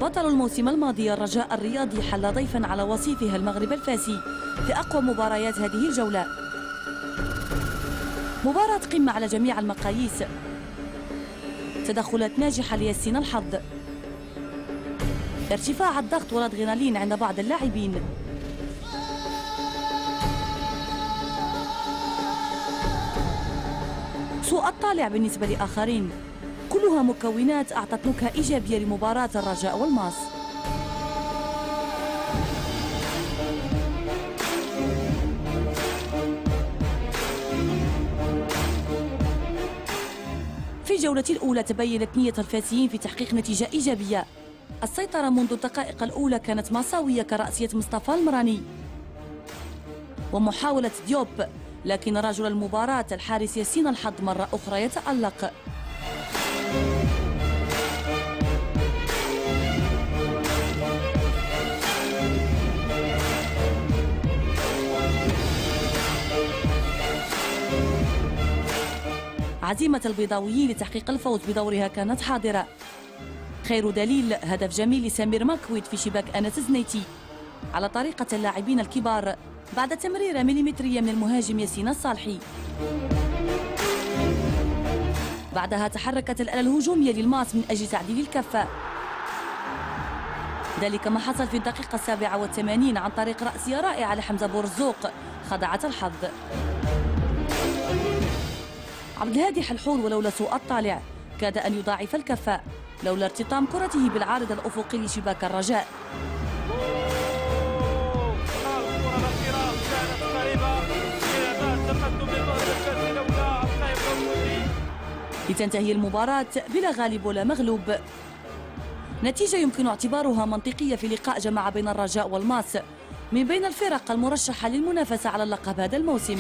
بطل الموسم الماضي الرجاء الرياضي حل ضيفا على وصيفها المغرب الفاسي في أقوى مباريات هذه الجولة. مباراة قمة على جميع المقاييس، تدخلات ناجحة ليسين الحظ، ارتفاع الضغط والادرينالين عند بعض اللاعبين، سوء الطالع بالنسبة لآخرين، كلها مكونات أعطت نكهة إيجابية لمباراة الرجاء والماس. في الجولة الأولى تبينت نية الفاسيين في تحقيق نتيجة إيجابية. السيطرة منذ الدقائق الأولى كانت مأساوية كرأسية مصطفى المراني ومحاولة ديوب، لكن رجل المباراة الحارس ياسين الحظ مرة أخرى يتألق. عزيمة البيضاويين لتحقيق الفوز بدورها كانت حاضرة. خير دليل هدف جميل لسمير ماكويت في شباك أنس زنيتي على طريقة اللاعبين الكبار بعد تمريرة مليمترية من المهاجم ياسين الصالحي. بعدها تحركت الآلة الهجومية للماس من أجل تعديل الكفة، ذلك ما حصل في الدقيقة 87 عن طريق رأسية رائعة لحمزة بورزوق خدعت الحظ. عبد الهادي حلحول ولولا سوء الطالع كاد أن يضاعف الكفة لولا ارتطام كرته بالعارض الأفقي لشباك الرجاء. لتنتهي المباراة بلا غالب ولا مغلوب، نتيجة يمكن اعتبارها منطقية في لقاء جمع بين الرجاء والماس من بين الفرق المرشحة للمنافسة على اللقب هذا الموسم.